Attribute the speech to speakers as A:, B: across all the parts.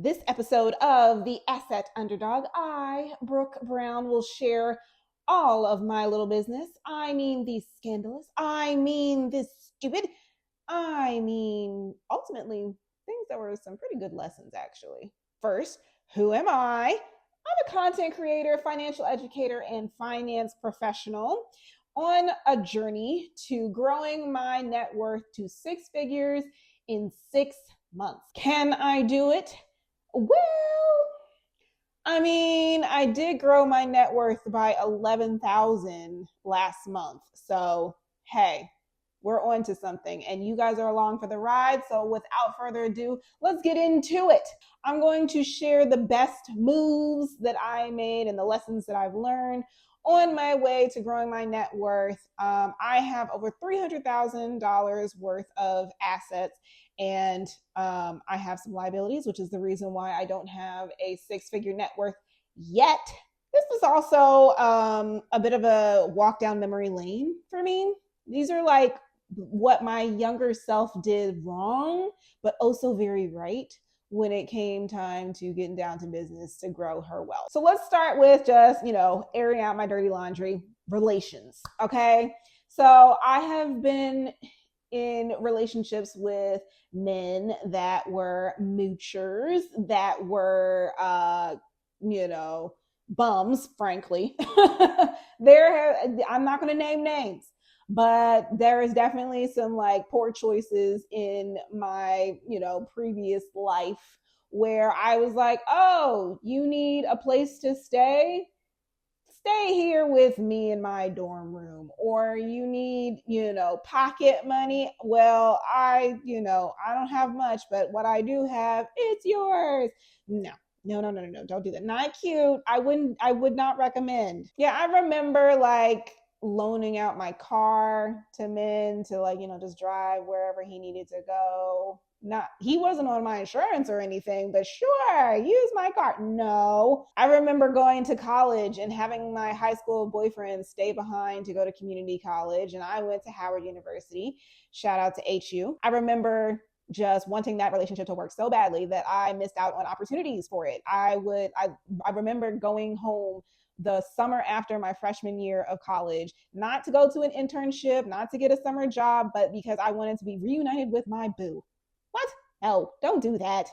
A: This episode of the Asset Underdog, I, Brooke Brown, will share all of my little business. I mean the scandalous. I mean the stupid. I mean, ultimately, things that were some pretty good lessons, actually. First, who am I? I'm a content creator, financial educator, and finance professional on a journey to growing my net worth to six figures in 6 months. Can I do it? Well, I mean, I did grow my net worth by 11,000 last month. So, hey, we're on to something and you guys are along for the ride. So without further ado, let's get into it. I'm going to share the best moves that I made and the lessons that I've learned on my way to growing my net worth. I have over $300,000 worth of assets, and I have some liabilities, which is the reason why I don't have a six-figure net worth yet. This was also a bit of a walk down memory lane for me. These are like what my younger self did wrong, but also very right when it came time to getting down to business to grow her wealth. So let's start with just, airing out my dirty laundry, relations. Okay. So I have been in relationships with men that were moochers, that were, bums, frankly. I'm not going to name names, but there is definitely some like poor choices in my, previous life where I was like, oh, you need a place to stay? Stay here with me in my dorm room. Or you need, pocket money. Well, I don't have much, but what I do have, it's yours. No. Don't do that. Not cute. I would not recommend. Yeah, I remember like loaning out my car to men to just drive wherever he needed to go. He wasn't on my insurance or anything, but sure, use my car. No. I remember going to college and having my high school boyfriend stay behind to go to community college, and I went to Howard University. Shout out to HU. I remember just wanting that relationship to work so badly that I missed out on opportunities for it. I remember going home the summer after my freshman year of college, not to go to an internship, not to get a summer job, but because I wanted to be reunited with my boo. What? No, don't do that.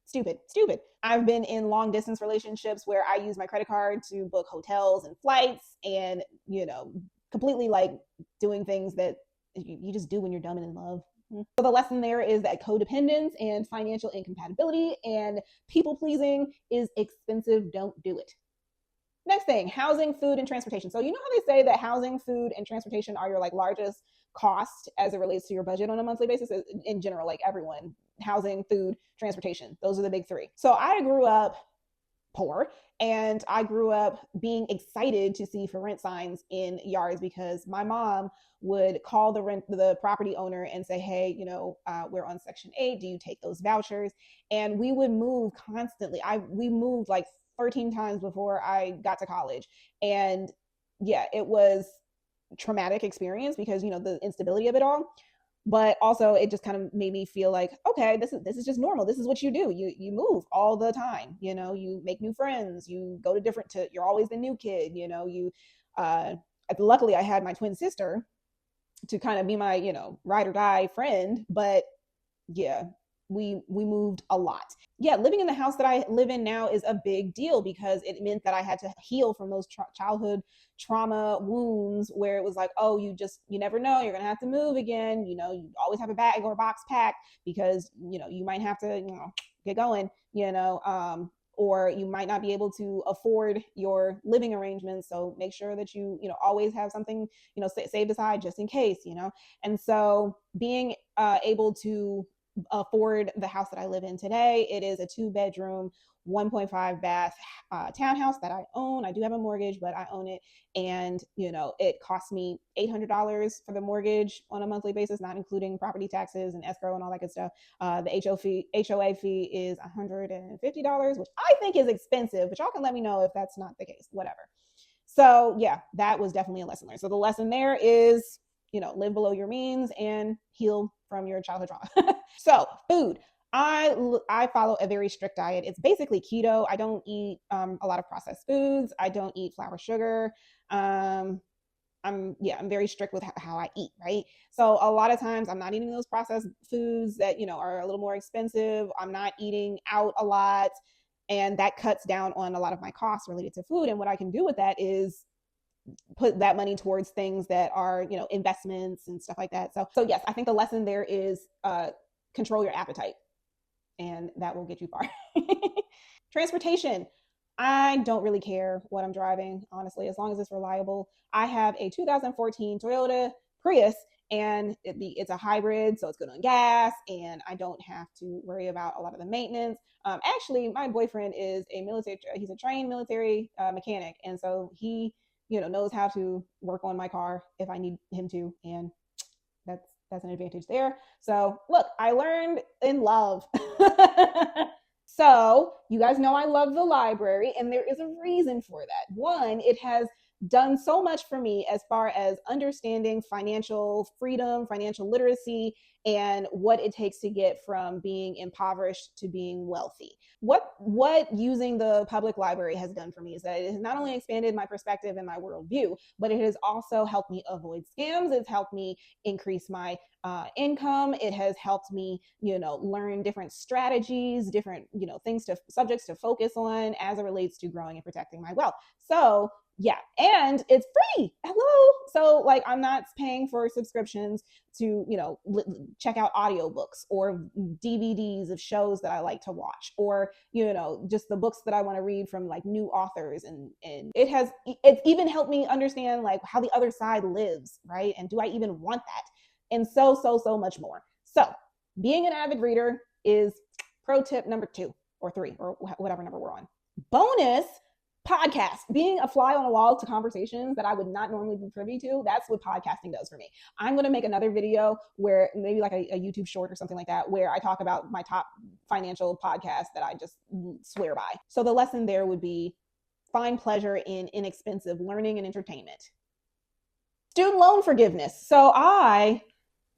A: Stupid. I've been in long distance relationships where I use my credit card to book hotels and flights and, completely like doing things that you just do when you're dumb and in love. So the lesson there is that codependence and financial incompatibility and people pleasing is expensive. Don't do it. Next thing, housing, food, and transportation. So you know how they say that housing, food, and transportation are your like largest cost as it relates to your budget on a monthly basis? In general, like everyone, housing, food, transportation, those are the big three. So I grew up poor, and I grew up being excited to see for rent signs in yards because my mom would call the property owner and say, hey, we're on Section 8. Do you take those vouchers? And we would move constantly. We moved like 13 times before I got to college. And yeah, it was a traumatic experience because, the instability of it all. But also it just kind of made me feel like, okay, this is just normal. This is what you do. You move all the time. You make new friends. You go to you're always the new kid. Luckily I had my twin sister to kind of be my, ride or die friend. But yeah, we moved a lot. Yeah, living in the house that I live in now is a big deal because it meant that I had to heal from those childhood trauma wounds where it was like, oh, you never know, you're gonna have to move again. You always have a bag or a box packed because you might have to get going. Or you might not be able to afford your living arrangements. So make sure that you always have something saved aside just in case. And so being able to afford the house that I live in today. It is a 2-bedroom, 1.5 bath townhouse that I own. I do have a mortgage, but I own it. And, it costs me $800 for the mortgage on a monthly basis, not including property taxes and escrow and all that good stuff. The HOA fee is $150, which I think is expensive, but y'all can let me know if that's not the case, whatever. So yeah, that was definitely a lesson learned. So the lesson there is, live below your means and heal from your childhood trauma. So food. I follow a very strict diet. It's basically keto. I don't eat a lot of processed foods. I don't eat flour, sugar. Um, I'm very strict with how I eat, right? So a lot of times I'm not eating those processed foods that are a little more expensive. I'm not eating out a lot, and that cuts down on a lot of my costs related to food. And what I can do with that is put that money towards things that are investments and stuff like that. So yes, I think the lesson there is control your appetite, and that will get you far. Transportation. I don't really care what I'm driving, honestly, as long as it's reliable. I have a 2014 Toyota Prius, and it's a hybrid, so it's good on gas, and I don't have to worry about a lot of the maintenance. Actually, my boyfriend is he's a trained military mechanic, and so he, knows how to work on my car if I need him to, and that's an advantage there. So look, I learned in love. So you guys know I love the library, and there is a reason for that. One, it has done so much for me as far as understanding financial freedom, financial literacy, and what it takes to get from being impoverished to being wealthy. What using the public library has done for me is that it has not only expanded my perspective and my worldview, but it has also helped me avoid scams. It's helped me increase my income. It has helped me, learn different strategies, different, subjects to focus on as it relates to growing and protecting my wealth. So yeah, and it's free. Hello. So like, I'm not paying for subscriptions to, check out audiobooks or DVDs of shows that I like to watch, or, just the books that I want to read from like new authors. And it's even helped me understand like how the other side lives, right? And do I even want that? And so much more. So being an avid reader is pro tip number 2 or 3 or whatever number we're on. Bonus podcast, being a fly on a wall to conversations that I would not normally be privy to. That's what podcasting does for me. I'm going to make another video where maybe like a YouTube short or something like that, where I talk about my top financial podcasts that I just swear by. So the lesson there would be find pleasure in inexpensive learning and entertainment. Student loan forgiveness. So I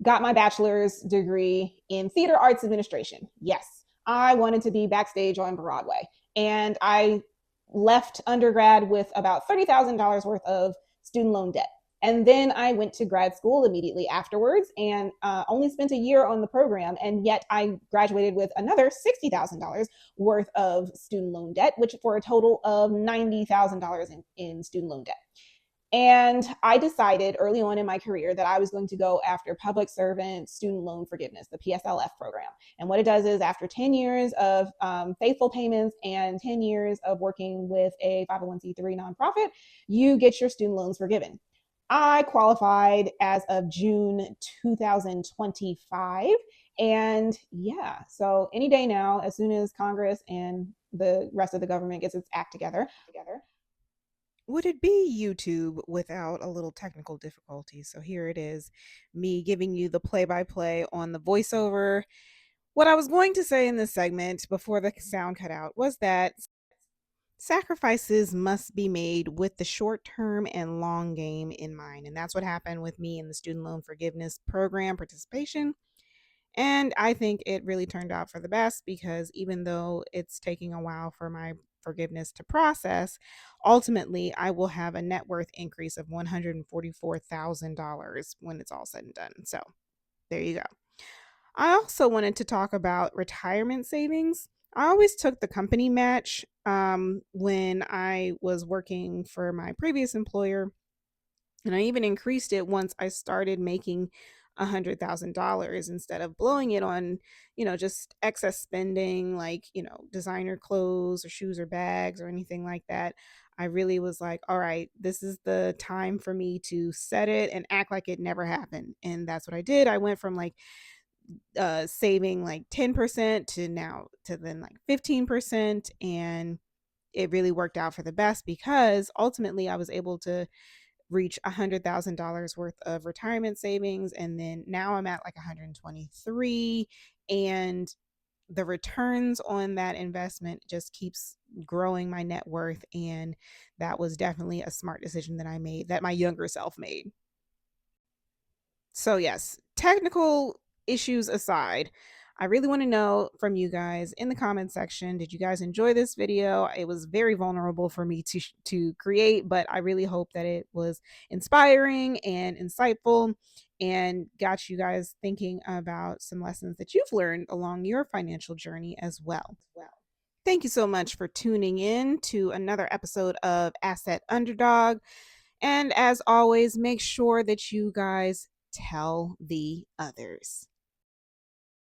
A: got my bachelor's degree in theater arts administration. Yes, I wanted to be backstage on Broadway, and I left undergrad with about $30,000 worth of student loan debt. And then I went to grad school immediately afterwards, and only spent a year on the program. And yet I graduated with another $60,000 worth of student loan debt, which for a total of $90,000 in student loan debt. And I decided early on in my career that I was going to go after public servant student loan forgiveness, the PSLF program. And what it does is, after 10 years of faithful payments and 10 years of working with a 501c3 nonprofit, you get your student loans forgiven. I qualified as of June 2025. And yeah, so any day now, as soon as Congress and the rest of the government gets its act together.
B: Would it be YouTube without a little technical difficulty? So here it is, me giving you the play by play on the voiceover. What I was going to say in this segment before the sound cut out was that sacrifices must be made with the short term and long game in mind. And that's what happened with me in the student loan forgiveness program participation. And I think it really turned out for the best, because even though it's taking a while for my forgiveness to process, ultimately I will have a net worth increase of $144,000 when it's all said and done. So there you go. I also wanted to talk about retirement savings. I always took the company match when I was working for my previous employer, and I even increased it once I started making $100,000, instead of blowing it on, just excess spending, like, designer clothes or shoes or bags or anything like that. I really was like, all right, this is the time for me to set it and act like it never happened. And that's what I did. I went from like saving like 10% to now to then like 15. And it really worked out for the best, because ultimately I was able to reach $100,000 worth of retirement savings. And then now I'm at like 123. And the returns on that investment just keeps growing my net worth. And that was definitely a smart decision that I made, that my younger self made. So, yes, technical issues aside, I really want to know from you guys in the comment section. Did you guys enjoy this video? It was very vulnerable for me to create, but I really hope that it was inspiring and insightful and got you guys thinking about some lessons that you've learned along your financial journey as well. Thank you so much for tuning in to another episode of Asset Underdog. And as always, make sure that you guys tell the others.